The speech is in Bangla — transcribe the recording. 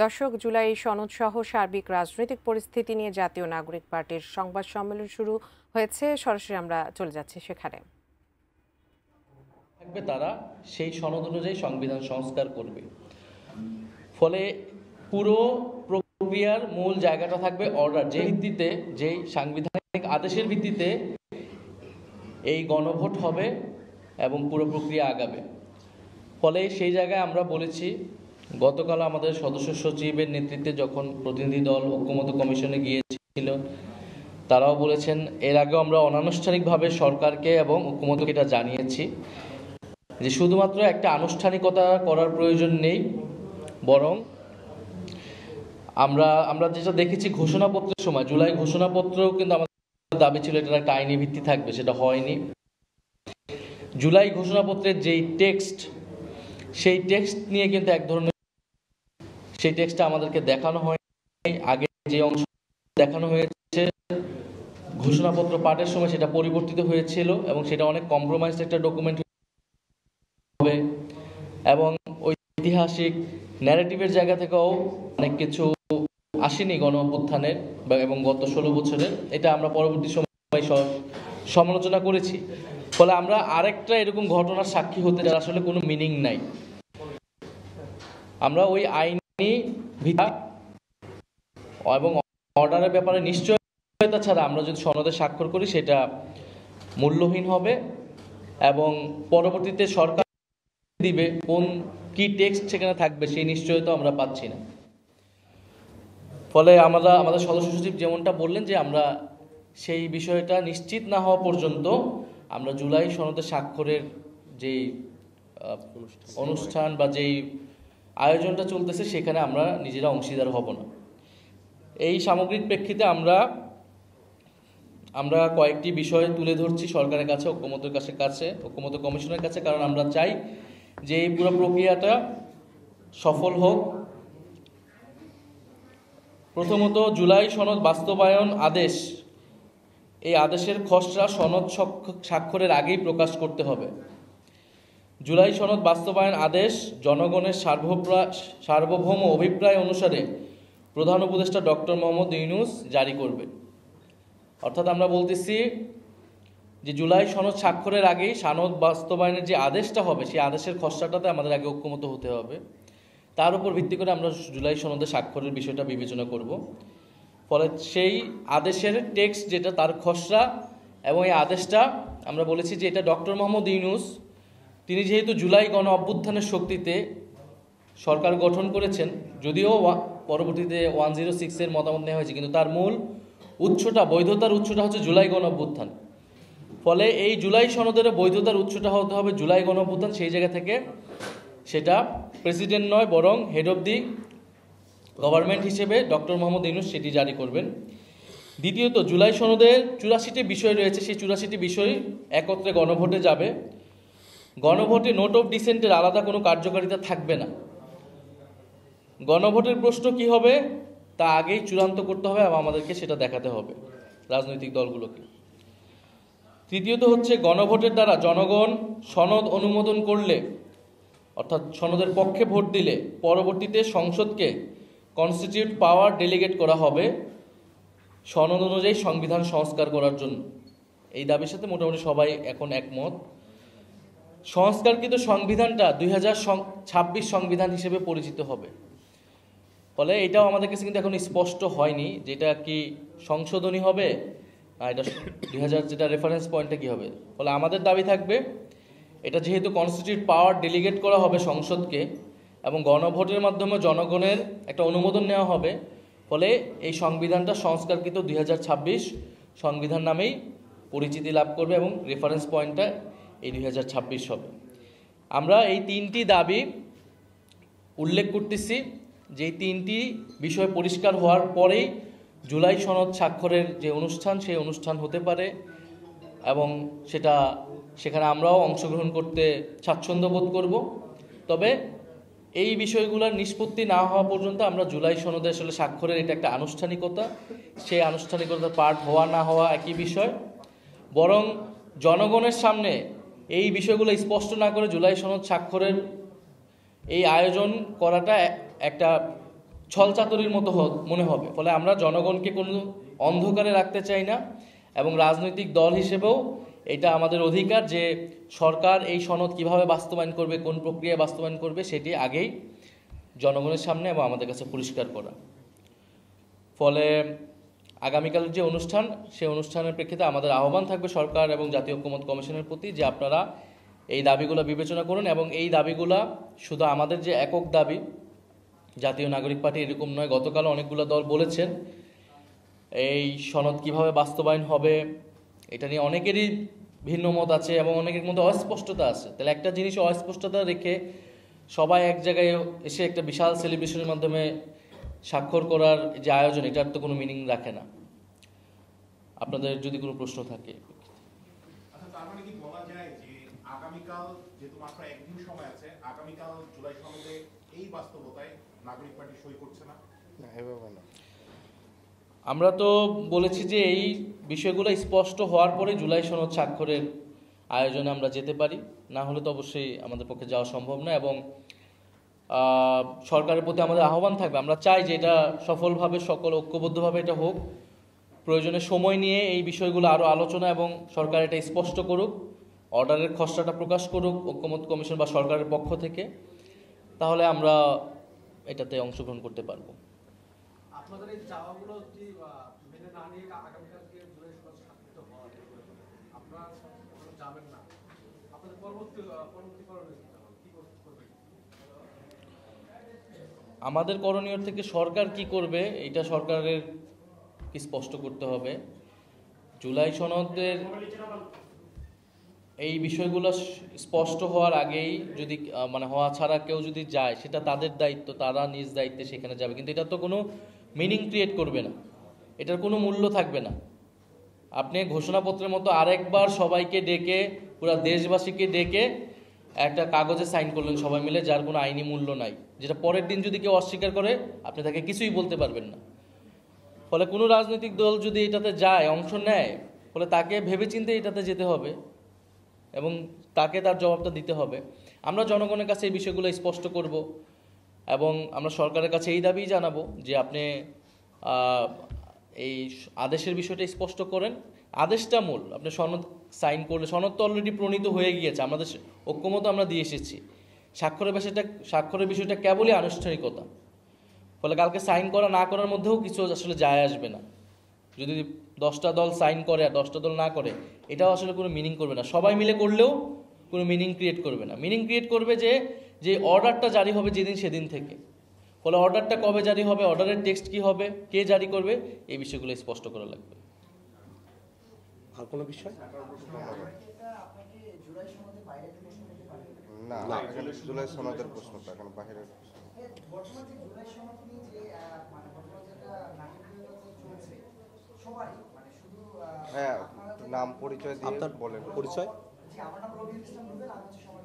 দর্শক, জুলাই সনদ সহ সার্বিক রাজনৈতিক পরিস্থিতি নিয়ে জাতীয় নাগরিক পার্টির সংবাদ সম্মেলন শুরু হয়েছে। সরাসরি আমরা চলে যাচ্ছি সেখানে। থাকবে তারা সেই সনদ অনুযায়ী সংবিধান সংস্কার করবে। ফলে পুরো প্রক্রিয়ার মূল জায়গাটা থাকবে অর্ডার, যে ভিত্তিতে, যেই সাংবিধানিক আদেশের ভিত্তিতে এই গণভোট হবে এবং পুরো প্রক্রিয়া আগাবে। ফলে সেই জায়গায় আমরা বলেছি, গতকাল আমাদের সদস্য সচিবের নেতৃত্বে যখন প্রতিনিধি দল ঐক্যমত্য কমিশনে গিয়েছিল, তারাও বলেছেন, এর আগেও আমরা অনানুষ্ঠানিকভাবে সরকারকে এবং ঐক্যমত্যকে এটা জানিয়েছি যে শুধুমাত্র একটা আনুষ্ঠানিকতা করার প্রয়োজন নেই, বরং আমরা যেটা দেখেছি ঘোষণাপত্রের সময়, জুলাই ঘোষণাপত্রেও কিন্তু আমাদের দাবি ছিল এটার একটা আইনি ভিত্তি থাকবে, সেটা হয়নি। জুলাই ঘোষণাপত্রের যেই টেক্সট, সেই টেক্সট নিয়ে কিন্তু এক ধরনের, সেই টেক্সটটা আমাদেরকে দেখানো হয়নি। আগে যে অংশ দেখানো হয়েছে ঘোষণাপত্র পাঠের সময় সেটা পরিবর্তিত হয়েছিল এবং সেটা অনেক কম্প্রোমাইজড একটা ডকুমেন্ট হবে এবং ঐতিহাসিক ন্যারেটিভের জায়গা থেকেও অনেক কিছু আসেনি গণ অভ্যুত্থানের এবং গত 16 বছরের। এটা আমরা পরবর্তী সময় সমালোচনা করেছি। ফলে আমরা আরেকটা এরকম ঘটনার সাক্ষী হতে, যার আসলে কোনো মিনিং নাই। আমরা ওই আইনি ভিত্তি এবং অর্ডারের ব্যাপারে নিশ্চয়তা ছাড়া আমরা যদি সনদে স্বাক্ষর করি সেটা মূল্যহীন হবে এবং পরবর্তীতে সরকার দিবে কোন কি টেক্সট সেখানে থাকবে সেই নিশ্চয়তা আমরা পাচ্ছি না। ফলে আমাদের সদস্য সচিব যেমনটা বললেন যে আমরা সেই বিষয়টা নিশ্চিত না হওয়া পর্যন্ত আমরা জুলাই সনদে স্বাক্ষরের যেই অনুষ্ঠান বা যেই আয়োজনটা চলতেছে সেখানে আমরা নিজেরা অংশীদার হব না। এই সামগ্রিক প্রেক্ষিতে আমরা কয়েকটি বিষয় তুলে ধরছি সরকারের কাছে, ঐক্যমত্য কমিশনের কাছে, কারণ আমরা চাই যে এই পুরো প্রক্রিয়াটা সফল হোক। প্রথমত, জুলাই সনদ বাস্তবায়ন আদেশ, এই আদেশের খসড়া সনদ স্বাক্ষরের আগেই প্রকাশ করতে হবে। জুলাই সনদ বাস্তবায়ন আদেশ জনগণের সার্বভৌম অভিপ্রায় অনুসারে প্রধান উপদেষ্টা ডক্টর মোহাম্মদ ইউনূস জারি করবে। অর্থাৎ আমরা বলতেছি যে জুলাই সনদ স্বাক্ষরের আগেই সনদ বাস্তবায়নের যে আদেশটা হবে সেই আদেশের খসড়াটাতে আমাদের আগে ঐক্যমত হতে হবে। তার উপর ভিত্তি করে আমরা জুলাই সনদে স্বাক্ষরের বিষয়টা বিবেচনা করব। ফলে সেই আদেশের টেক্সট যেটা, তার খসড়া এবং এই আদেশটা আমরা বলেছি যে এটা ডক্টর মোহাম্মদ ইউনূস, তিনি যেহেতু জুলাই গণ অভ্যুত্থানের শক্তিতে সরকার গঠন করেছেন, যদিও পরবর্তীতে 106-এর মতামত নেওয়া হয়েছে, কিন্তু তার মূল উৎসটা, বৈধতার উৎসটা হচ্ছে জুলাই গণ অভ্যুত্থান। ফলে এই জুলাই সনদের বৈধতার উৎসটা হতে হবে জুলাই গণ অভ্যুত্থান। সেই জায়গা থেকে সেটা প্রেসিডেন্ট নয়, বরং হেড অব দি গভর্নমেন্ট হিসেবে ডক্টর মোহাম্মদ ইউনূস সেটি জারি করবেন। দ্বিতীয়ত, জুলাই সনদের 84টি বিষয় রয়েছে, সেই 84টি বিষয় একত্রে গণভোটে যাবে। গণভোটে নোট অফ ডিসেন্টের আলাদা কোনো কার্যকারিতা থাকবে না। গণভোটের প্রশ্ন কি হবে তা আগেই চূড়ান্ত করতে হবে এবং আমাদেরকে সেটা দেখাতে হবে রাজনৈতিক দলগুলোকে। তৃতীয়ত হচ্ছে, গণভোটের দ্বারা জনগণ সনদ অনুমোদন করলে, অর্থাৎ সনদের পক্ষে ভোট দিলে, পরবর্তীতে সংসদকে কনস্টিটিউট পাওয়ার ডেলিগেট করা হবে সনদ অনুযায়ী সংবিধান সংস্কার করার জন্য। এই দাবির সাথে মোটামুটি সবাই এখন একমত। সংস্কারকৃত সংবিধানটা 2026 সংবিধান হিসেবে পরিচিত হবে। ফলে এটাও আমাদের কাছে কিন্তু এখন স্পষ্ট হয়নি যেটা কি সংশোধনী হবে, এটা 2000 যেটা রেফারেন্স পয়েন্টটা কি হবে। ফলে আমাদের দাবি থাকবে, এটা যেহেতু কনস্টিটিউট পাওয়ার ডেলিগেট করা হবে সংসদকে এবং গণভোটের মাধ্যমে জনগণের একটা অনুমোদন নেওয়া হবে, ফলে এই সংবিধানটা সংস্কারকৃত 2026 সংবিধান নামেই পরিচিতি লাভ করবে এবং রেফারেন্স পয়েন্টটা এই 2026 হবে। আমরা এই তিনটি দাবি উল্লেখ করতেছি, যে তিনটি বিষয় পরিষ্কার হওয়ার পরেই জুলাই সনদ স্বাক্ষরের যে অনুষ্ঠান, সেই অনুষ্ঠান হতে পারে এবং সেখানে আমরাও অংশগ্রহণ করতে স্বাচ্ছন্দ্য বোধ করব। তবে এই বিষয়গুলোর নিষ্পত্তি না হওয়া পর্যন্ত আমরা জুলাই সনদে আসলে স্বাক্ষরের এটা একটা আনুষ্ঠানিকতা, সেই আনুষ্ঠানিকতার পার্ট হওয়া না হওয়া একই বিষয়। বরং জনগণের সামনে এই বিষয়গুলো স্পষ্ট না করে জুলাই সনদ স্বাক্ষরের এই আয়োজন করাটা একটা ছলচাতুরির মতো মনে হবে। ফলে আমরা জনগণকে কোনো অন্ধকারে রাখতে চাই না, এবং রাজনৈতিক দল হিসেবেও এটা আমাদের অধিকার যে সরকার এই সনদ কিভাবে বাস্তবায়ন করবে, কোন প্রক্রিয়ায় বাস্তবায়ন করবে, সেটি আগেই জনগণের সামনে এবং আমাদের কাছে পরিষ্কার করা। ফলে আগামীকালের যে অনুষ্ঠান, সেই অনুষ্ঠানের প্রেক্ষিতে আমাদের আহ্বান থাকবে সরকার এবং জাতীয় ঐক্যমত্য কমিশনের প্রতি যে আপনারা এই দাবিগুলো বিবেচনা করুন, এবং এই দাবিগুলা শুধু আমাদের যে একক দাবি জাতীয় নাগরিক পার্টি এরকম নয়। গতকাল অনেকগুলো দল বলেছেন এই সনদ কিভাবে বাস্তবায়ন হবে এটা নিয়ে অনেকেরই ভিন্ন মত আছে এবং অনেকের মধ্যে অস্পষ্টতা আছে। তাহলে একটা জিনিস অস্পষ্টতা রেখে সবাই এক জায়গায় এসে একটা বিশাল সেলিব্রেশনের মাধ্যমে স্বাক্ষর করার যে আয়োজন, এটার তো কোনো মিনিং রাখে না। আপনাদের যদি কোনো প্রশ্ন থাকে। আচ্ছা, তার মানে কি বলা যায় যে আগামীকাল, যেহেতু মাত্র একদিন সময় আছে, আগামীকাল জুলাই সনদে এই বাস্তবতায় নাগরিক পার্টি সই করছে না? আমরা তো বলেছি যে এই বিষয়গুলো স্পষ্ট হওয়ার পরে জুলাই সনদ স্বাক্ষরের আয়োজনে আমরা যেতে পারি, না হলে তো অবশ্যই আমাদের পক্ষে যাওয়া সম্ভব না। এবং সরকারের প্রতি আমাদের আহ্বান থাকবে, আমরা চাই যে এটা সফলভাবে সকল ঐক্যবদ্ধভাবে এটা হোক। প্রয়োজনে সময় নিয়ে এই বিষয়গুলো আরও আলোচনা এবং সরকার এটা স্পষ্ট করুক, অর্ডারের খসড়াটা প্রকাশ করুক ঐক্যমত্য কমিশন বা সরকারের পক্ষ থেকে, তাহলে আমরা এটাতে অংশগ্রহণ করতে পারবো। আপনাদের এই চাওয়াগুলো কি মেনে না নিয়ে আগামীকালকে জুলাই সনদ স্বাক্ষরিত হওয়া, আপনারা যাবেন না, আপনাদের পরবর্তী করণীয় কি করবেন? আমাদের করণীয় থেকে সরকার কি করবে এটা সরকারের কি স্পষ্ট করতে হবে। জুলাই সনদের এই বিষয়গুলো স্পষ্ট হওয়ার আগেই যদি মানে হওয়া ছাড়া কেউ যদি যায়, সেটা তাদের দায়িত্ব, তারা নিজ দায়িত্বে সেখানে যাবে, কিন্তু এটা তো কোনো মিনিং ক্রিয়েট করবে না, এটার কোনো মূল্য থাকবে না। আপনি ঘোষণাপত্রের মতো আরেকবার সবাইকে ডেকে, পুরা দেশবাসীকে ডেকে একটা কাগজে সাইন করলেন সবাই মিলে, যার কোনো আইনি মূল্য নাই, যেটা পরের দিন যদি কেউ অস্বীকার করে আপনি তাকে কিছুই বলতে পারবেন না। ফলে কোনো রাজনৈতিক দল যদি এটাতে যায়, অংশ নেয়, ফলে তাকে ভেবেচিন্তে এটাতে যেতে হবে এবং তাকে তার জবাবটা দিতে হবে। আমরা জনগণের কাছে এই বিষয়গুলো স্পষ্ট করব এবং আমরা সরকারের কাছে এই দাবিই জানাবো যে আপনি এই আদেশের বিষয়টা স্পষ্ট করেন। আদেশটা মূল, আপনি সনদ সাইন করলে, সনদ তো অলরেডি প্রণীত হয়ে গিয়েছে, আমাদের ঐক্যমত আমরা দিয়ে এসেছি। স্বাক্ষরের বিষয়টা কেবলই আনুষ্ঠানিকতা। ফলে কালকে সাইন করা না করার মধ্যেও কিছু আসলে যায় আসবে না। যদি 10টা দল সাইন করে আর 10টা দল না করে, এটাও আসলে কোনো মিনিং করবে না। সবাই মিলে করলেও কোনো মিনিং ক্রিয়েট করবে না। মিনিং ক্রিয়েট করবে যে অর্ডারটা জারি হবে যেদিন সেদিন থেকে। ফলে অর্ডারটা কবে জারি হবে, অর্ডারের টেক্সট কি হবে, কে জারি করবে, এই বিষয়গুলো স্পষ্ট করা লাগবে। আর কোনো বিষয় না, এখানে জুলাই সনদের প্রশ্নটা এখন বাহিরের প্রশ্ন। হ্যাঁ, নাম পরিচয় দিয়ে আপনার বলেন। পরিচয়? আমার নাম রবিউল ইসলাম রুবেল, আমি হচ্ছে